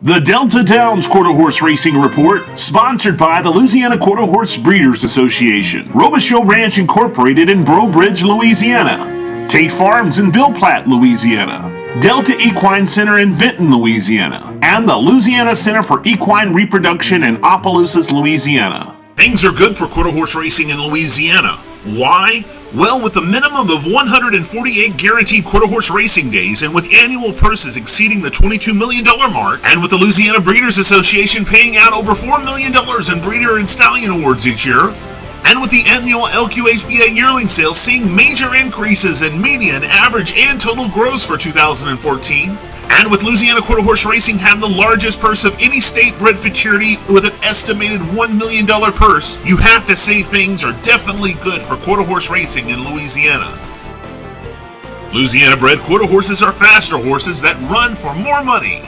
The Delta Downs Quarter Horse Racing Report, sponsored by the Louisiana Quarter Horse Breeders Association, Robichaux Ranch Incorporated in Breaux Bridge, Louisiana, Tate Farms in Ville Platte, Louisiana, Delta Equine Center in Vinton, Louisiana, and the Louisiana Center for Equine Reproduction in Opelousas, Louisiana. Things are good for quarter horse racing in Louisiana. Why? Well, with a minimum of 148 guaranteed quarter horse racing days and with annual purses exceeding the $22 million mark, and with the Louisiana Breeders Association paying out over $4 million in breeder and stallion awards each year, and with the annual LQHBA yearling sales seeing major increases in median, average, and total gross for 2014, and with Louisiana Quarter Horse Racing having the largest purse of any state-bred futurity with an estimated $1 million purse, you have to say things are definitely good for quarter horse racing in Louisiana. Louisiana-bred quarter horses are faster horses that run for more money.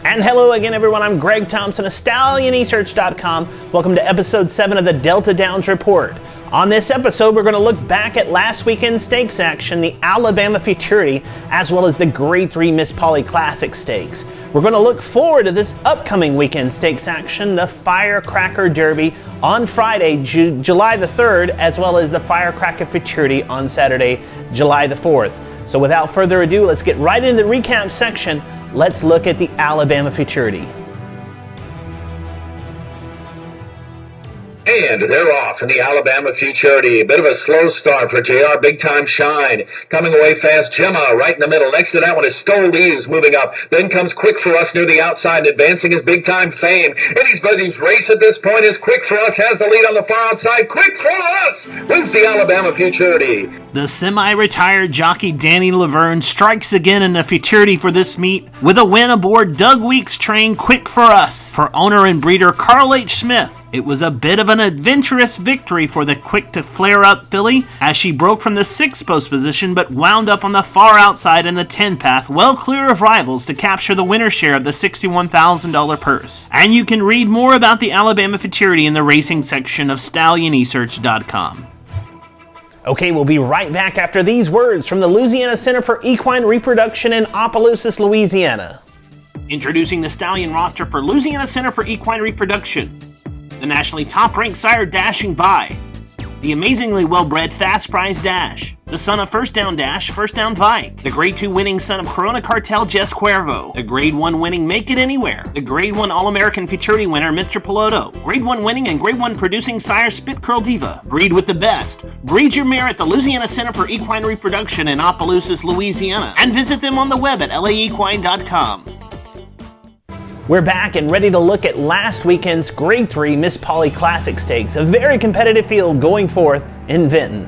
And hello again, everyone. I'm Greg Thompson of StallionEsearch.com. Welcome to episode 7 of the Delta Downs Report. On this episode, we're going to look back at last weekend's stakes action, the Alabama Futurity, as well as the Grade 3 Miss Polly Classic Stakes. We're going to look forward to this upcoming weekend stakes action, the Firecracker Derby on Friday, July the 3rd, as well as the Firecracker Futurity on Saturday, July the 4th. So without further ado, let's get right into the recap section. Let's look at the Alabama Futurity. And they're off in the Alabama Futurity. A bit of a slow start for JR Big Time Shine. Coming away fast, Gemma right in the middle. Next to that one is Stole Leaves moving up. Then comes Quick for Us near the outside, advancing his Big Time Fame. Eddie's Buddy's race at this point is Quick for Us has the lead on the far outside. Quick for Us wins the Alabama Futurity. The semi-retired jockey Danny Laverne strikes again in the Futurity for this meet with a win aboard Doug Weeks' train Quick for Us. For owner and breeder Carl H. Smith, it was a bit of an adventurous victory for the quick to flare up filly as she broke from the 6th post position but wound up on the far outside in the 10 path, well clear of rivals to capture the winner's share of the $61,000 purse. And you can read more about the Alabama Futurity in the racing section of StallionEsearch.com. Okay, we'll be right back after these words from the Louisiana Center for Equine Reproduction in Opelousas, Louisiana. Introducing the stallion roster for Louisiana Center for Equine Reproduction. The nationally top-ranked sire Dashing By, the amazingly well-bred Fast Prize Dash, the son of First Down Dash, First Down Vike, the Grade 2 winning son of Corona Cartel Jess Cuervo, the Grade 1 winning Make It Anywhere, the Grade 1 All-American Futurity winner Mr. Piloto, Grade 1 winning and Grade 1 producing sire Spit Curl Diva. Breed with the best. Breed your mare at the Louisiana Center for Equine Reproduction in Opelousas, Louisiana, and visit them on the web at laequine.com. We're back and ready to look at last weekend's Grade 3 Miss Polly Classic Stakes, a very competitive field going forth in Vinton.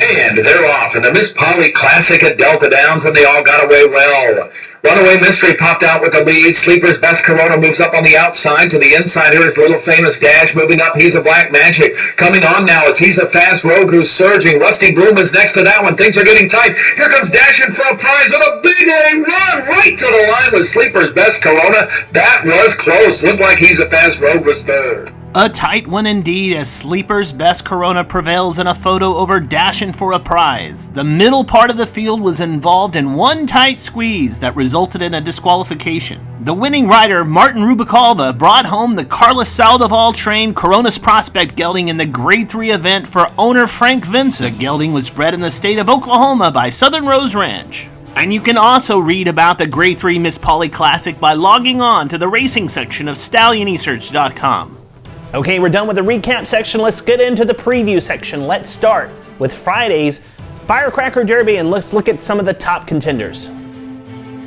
And they're off in the Miss Polly Classic at Delta Downs, and they all got away well. Runaway Mystery popped out with the lead. Sleeper's Best Corona moves up on the outside. To the inside here is Little Famous Dash moving up. He's a Black Magic. Coming on now as He's a Fast Rogue who's surging. Rusty Bloom is next to that one. Things are getting tight. Here comes Dashing for a prize with a big long run right to the line with Sleeper's Best Corona. That was close. Looked like He's a Fast Rogue was third. A tight one indeed as Sleeper's Best Corona prevails in a photo over Dashin' for a Prize. The middle part of the field was involved in one tight squeeze that resulted in a disqualification. The winning rider, Martin Rubicalva, brought home the Carlos Saldival trained Coronas Prospect gelding in the Grade 3 event for owner Frank Vince. The gelding was bred in the state of Oklahoma by Southern Rose Ranch. And you can also read about the Grade 3 Miss Polly Classic by logging on to the racing section of StallionEsearch.com. Okay, we're done with the recap section. Let's get into the preview section. Let's start with Friday's Firecracker Derby and let's look at some of the top contenders.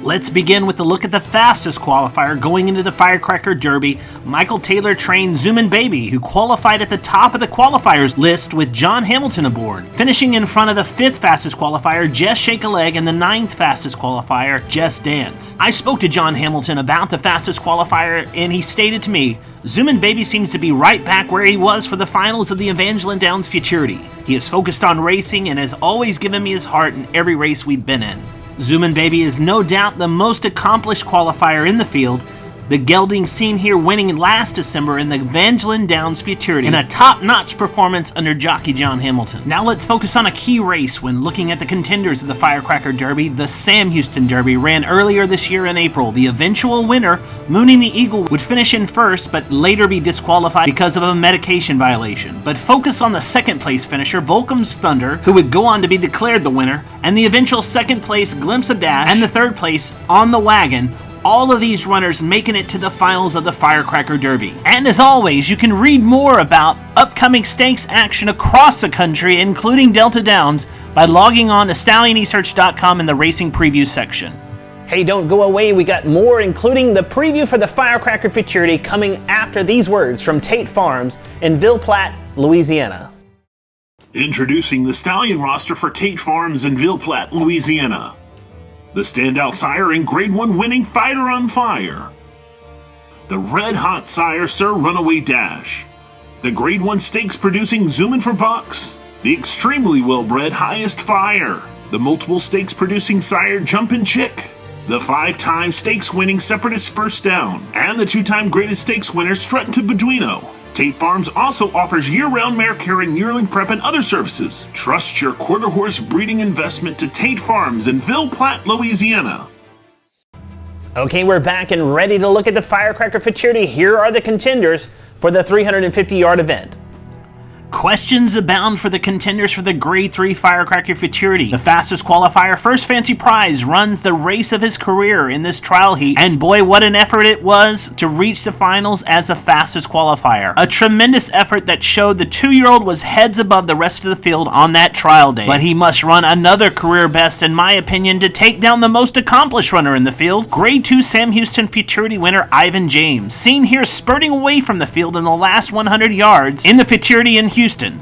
Let's begin with a look at the fastest qualifier going into the Firecracker Derby, Michael Taylor trained Zoomin' Baby, who qualified at the top of the qualifiers list with John Hamilton aboard, finishing in front of the 5th fastest qualifier, Jess Shake a Leg, and the 9th fastest qualifier, Jess Dance. I spoke to John Hamilton about the fastest qualifier, and he stated to me, Zoomin' Baby seems to be right back where he was for the finals of the Evangeline Downs Futurity. He is focused on racing and has always given me his heart in every race we've been in. Zoomin' Baby is no doubt the most accomplished qualifier in the field, The gelding seen here winning last December in the Evangeline Downs Futurity in a top-notch performance under jockey John Hamilton. Now let's focus on a key race when looking at the contenders of the Firecracker Derby. The Sam Houston Derby ran earlier this year in April. The eventual winner, Mooning the Eagle, would finish in first but later be disqualified because of a medication violation. But focus on the second place finisher, Volcom's Thunder, who would go on to be declared the winner, and the eventual second place Glimpse of Dash, and the third place On the Wagon. All of these runners making it to the finals of the Firecracker Derby. And as always, you can read more about upcoming stakes action across the country, including Delta Downs, by logging on to StallionEsearch.com in the racing preview section. Hey, don't go away. We got more, including the preview for the Firecracker Futurity, coming after these words from Tate Farms in Ville Platte, Louisiana. Introducing the stallion roster for Tate Farms in Ville Platte, Louisiana. The standout sire in Grade 1 winning Fighter on Fire. The red hot sire Sir Runaway Dash. The Grade 1 stakes producing Zoomin' for Bucks. The extremely well-bred Highest Fire. The multiple stakes producing sire Jumpin' Chick. The 5-time stakes winning Separatist First Down. And the 2-time greatest stakes winner Struttin' to Beduino. Tate Farms also offers year-round mare care and yearling prep and other services. Trust your quarter horse breeding investment to Tate Farms in Ville Platte, Louisiana. Okay, we're back and ready to look at the Firecracker Futurity. Here are the contenders for the 350-yard event. Questions abound for the contenders for the Grade 3 Firecracker Futurity. The fastest qualifier, First Fancy Prize, runs the race of his career in this trial heat, and boy, what an effort it was to reach the finals as the fastest qualifier. A tremendous effort that showed the 2-year-old was heads above the rest of the field on that trial day. But he must run another career best, in my opinion, to take down the most accomplished runner in the field, Grade 2 Sam Houston Futurity winner Ivan James, seen here spurting away from the field in the last 100 yards in the Futurity in Houston.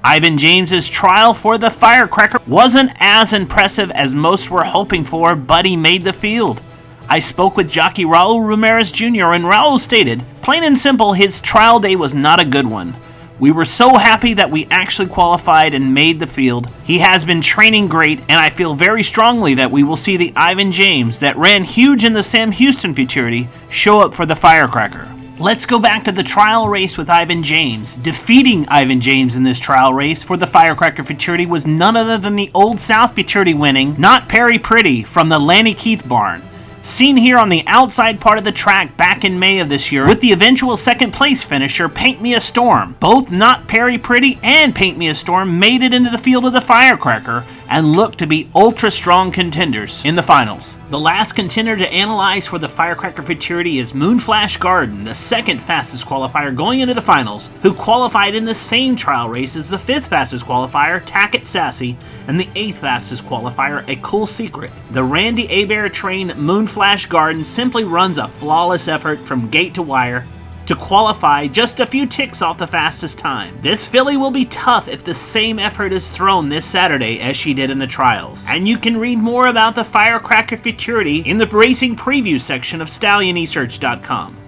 Ivan James's trial for the Firecracker wasn't as impressive as most were hoping for, but he made the field. I spoke with jockey Raul Ramirez Jr. and Raul stated, plain and simple, his trial day was not a good one. We were so happy that we actually qualified and made the field. He has been training great, and I feel very strongly that we will see the Ivan James that ran huge in the Sam Houston Futurity show up for the Firecracker. Let's go back to the trial race with Ivan James. Defeating Ivan James in this trial race for the Firecracker Futurity was none other than the Old South Futurity winning Not Perry Pretty from the Lanny Keith barn. Seen here on the outside part of the track back in May of this year with the eventual second place finisher Paint Me a Storm. Both Not Perry Pretty and Paint Me a Storm made it into the field of the Firecracker and look to be ultra strong contenders in the finals. The last contender to analyze for the Firecracker Futurity is Moonflash Garden, the second fastest qualifier going into the finals, who qualified in the same trial race as the 5th fastest qualifier, Tackett Sassy, and the 8th fastest qualifier, A Cool Secret. The Randy Hebert trained Moonflash Garden simply runs a flawless effort from gate to wire to qualify just a few ticks off the fastest time. This filly will be tough if the same effort is thrown this Saturday as she did in the trials. And you can read more about the Firecracker Futurity in the racing preview section of StallionEsearch.com.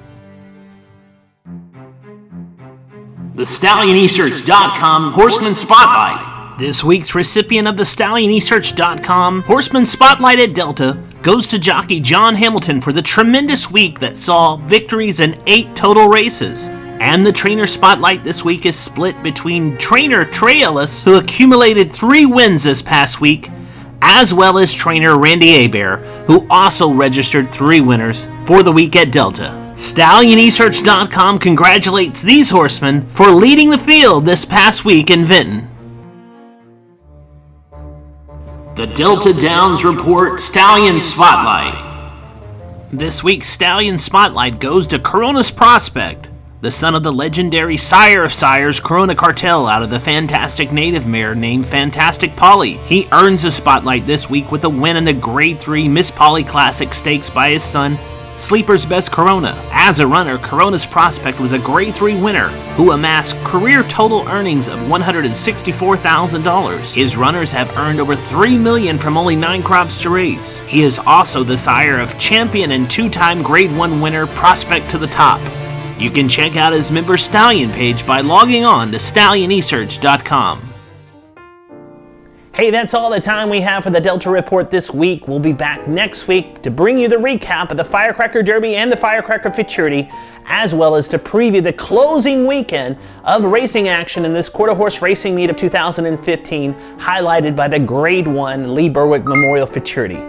The StallionEsearch.com Horseman Spotlight. This week's recipient of the StallionEsearch.com Horseman Spotlight at Delta goes to jockey John Hamilton for the tremendous week that saw victories in 8 total races. And the trainer spotlight this week is split between trainer Trey Ellis, who accumulated 3 wins this past week, as well as trainer Randy Hebert, who also registered 3 winners for the week at Delta. StallionEsearch.com congratulates these horsemen for leading the field this past week in Vinton. The Delta Downs Report Stallion Spotlight. This week's Stallion Spotlight goes to Corona's Prospect, the son of the legendary Sire of Sires Corona Cartel out of the fantastic native mare named Fantastic Polly. He earns a spotlight this week with a win in the Grade 3 Miss Polly Classic Stakes by his son, Sleeper's Best Corona. As a runner, Corona's Prospect was a Grade 3 winner who amassed career total earnings of $164,000. His runners have earned over $3 million from only 9 crops to race. He is also the sire of champion and 2-time Grade 1 winner Prospect to the Top. You can check out his member Stallion page by logging on to StallionEsearch.com. Hey, that's all the time we have for the Delta Report this week. We'll be back next week to bring you the recap of the Firecracker Derby and the Firecracker Futurity, as well as to preview the closing weekend of racing action in this quarter horse racing meet of 2015, highlighted by the Grade 1 Lee Berwick Memorial Futurity.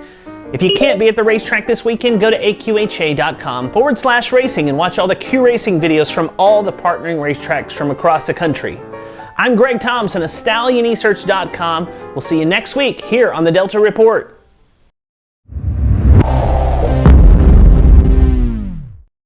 If you can't be at the racetrack this weekend, go to aqha.com/racing and watch all the Q Racing videos from all the partnering racetracks from across the country. I'm Greg Thompson of StallionEsearch.com. We'll see you next week here on the Delta Report.